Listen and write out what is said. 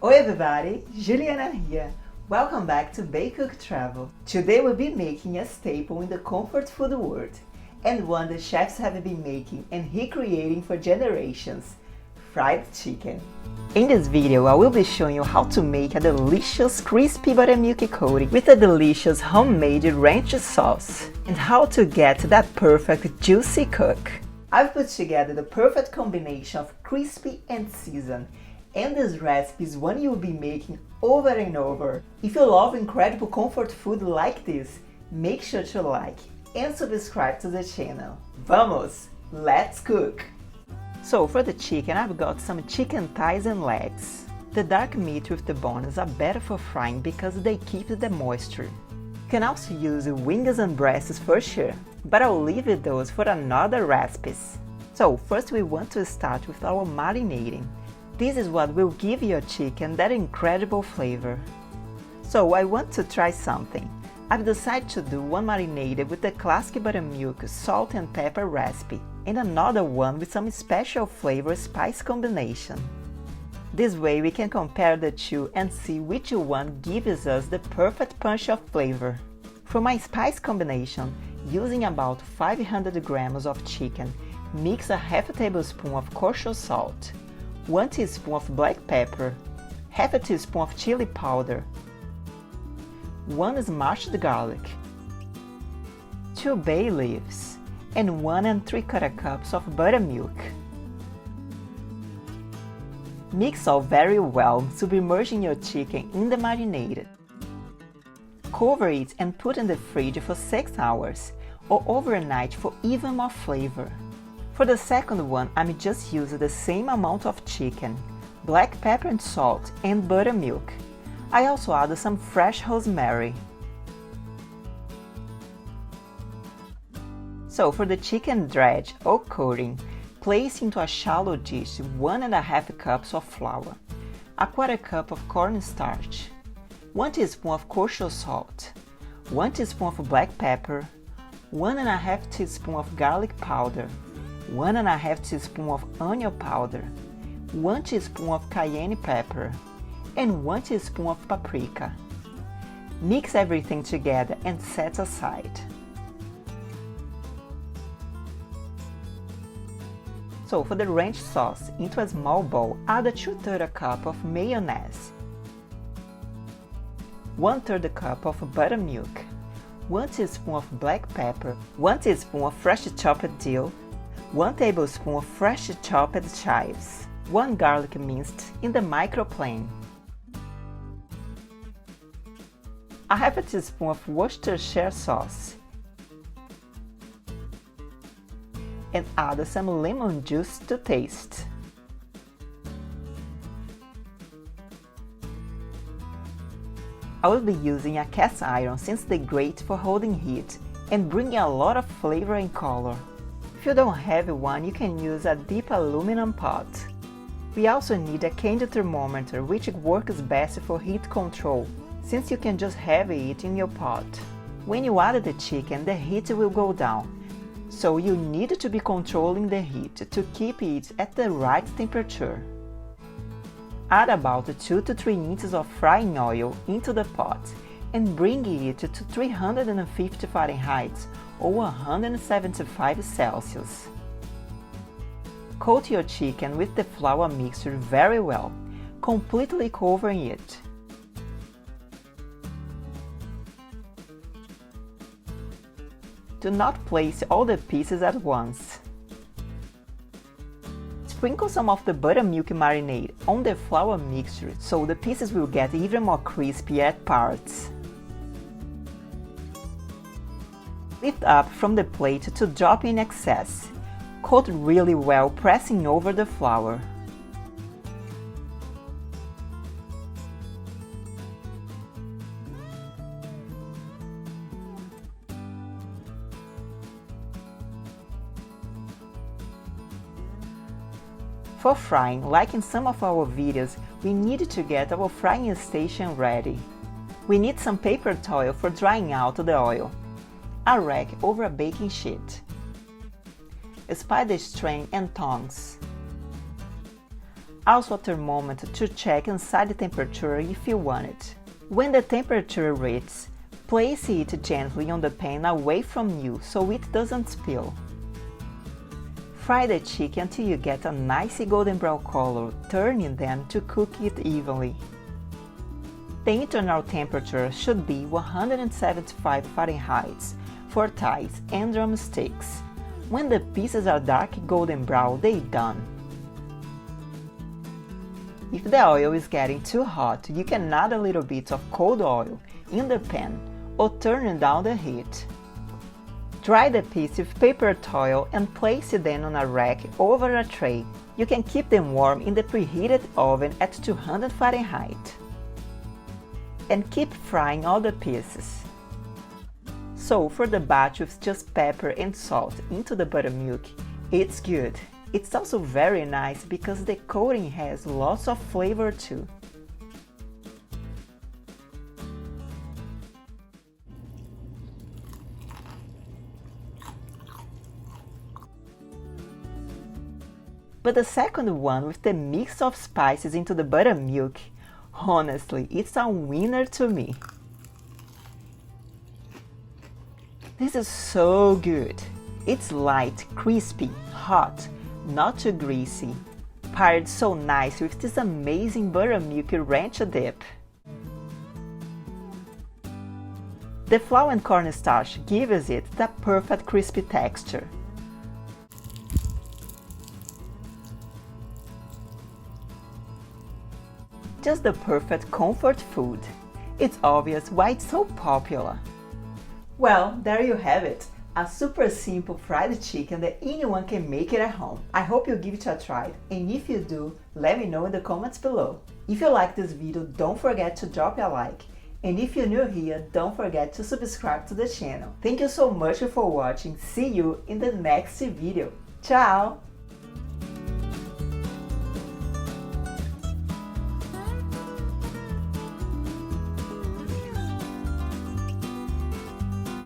Oi everybody, Juliana here. Welcome back to Bake Cook Travel. Today we'll be making a staple in the comfort food world, and one the chefs have been making and recreating for generations, fried chicken. In this video I will be showing you how to make a delicious crispy buttermilk coating with a delicious homemade ranch sauce, and how to get that perfect juicy cook. I've put together the perfect combination of crispy and seasoned, and this recipe is one you'll be making over and over. If you love incredible comfort food like this, make sure to like and subscribe to the channel. Vamos! Let's cook! So for the chicken, I've got some chicken thighs and legs. The dark meat with the bones are better for frying because they keep the moisture. You can also use wings and breasts for sure, but I'll leave those for another recipes. So first we want to start with our marinating. This is what will give your chicken that incredible flavor. So I want to try something. I've decided to do one marinated with the classic buttermilk salt and pepper recipe, and another one with some special flavor spice combination. This way we can compare the two and see which one gives us the perfect punch of flavor. For my spice combination, using about 500 grams of chicken, mix a half tablespoon of kosher salt, 1 teaspoon of black pepper, half a teaspoon of chili powder, 1 smashed garlic, 2 bay leaves, and 1 3/4 cups of buttermilk. Mix all very well, submerging your chicken in the marinade. Cover it and put in the fridge for 6 hours, or overnight for even more flavor. For the second one, I'm just using the same amount of chicken, black pepper and salt, and buttermilk. I also add some fresh rosemary. So for the chicken dredge or coating, place into a shallow dish 1½ cups of flour, 1/4 cup of cornstarch, 1 teaspoon of kosher salt, 1 teaspoon of black pepper, 1½ teaspoon of garlic powder, 1½ teaspoon of onion powder, 1 teaspoon of cayenne pepper, and 1 teaspoon of paprika. Mix everything together and set aside. So for the ranch sauce, into a small bowl, add a 2/3 cup of mayonnaise, 1/3 cup of buttermilk, 1 teaspoon of black pepper, 1 teaspoon of fresh chopped dill, 1 tablespoon of fresh chopped chives, 1 garlic minced in the microplane, a half a teaspoon of Worcestershire sauce, and add some lemon juice to taste. I will be using a cast iron since they're great for holding heat and bringing a lot of flavor and color. If you don't have one, you can use a deep aluminum pot. We also need a candle thermometer, which works best for heat control, since you can just have it in your pot. When you add the chicken, the heat will go down, so you need to be controlling the heat to keep it at the right temperature. Add about 2 to 3 inches of frying oil into the pot and bring it to 350 Fahrenheit or 175 Celsius. Coat your chicken with the flour mixture very well, completely covering it. Do not place all the pieces at once. Sprinkle some of the buttermilk marinade on the flour mixture so the pieces will get even more crispy at parts. Lift up from the plate to drop in excess. Coat really well, pressing over the flour. For frying, like in some of our videos, we need to get our frying station ready. We need some paper towel for drying out the oil, a rack over a baking sheet, a spider string and tongs, also a thermometer to check inside the temperature if you want it. When the temperature reaches, place it gently on the pan away from you so it doesn't spill. Fry the chicken until you get a nice golden brown color, turning them to cook it evenly. The internal temperature should be 175 Fahrenheit for thighs and drumsticks. When the pieces are dark golden brown, they're done. If the oil is getting too hot, you can add a little bit of cold oil in the pan or turn down the heat. Dry the piece with paper towel and place them on a rack over a tray. You can keep them warm in the preheated oven at 200 Fahrenheit. And keep frying all the pieces. So for the batch with just pepper and salt into the buttermilk, it's good. It's also very nice because the coating has lots of flavor too. But the second one with the mix of spices into the buttermilk, honestly, it's a winner to me. This is so good. It's light, crispy, hot, not too greasy. Paired so nice with this amazing buttermilk ranch dip. The flour and cornstarch gives it that perfect crispy texture. Just the perfect comfort food. It's obvious why it's so popular. Well, there you have it. A super simple fried chicken that anyone can make it at home. I hope you give it a try, and if you do, let me know in the comments below. If you like this video, don't forget to drop a like. And if you're new here, don't forget to subscribe to the channel. Thank you so much for watching. See you in the next video. Ciao!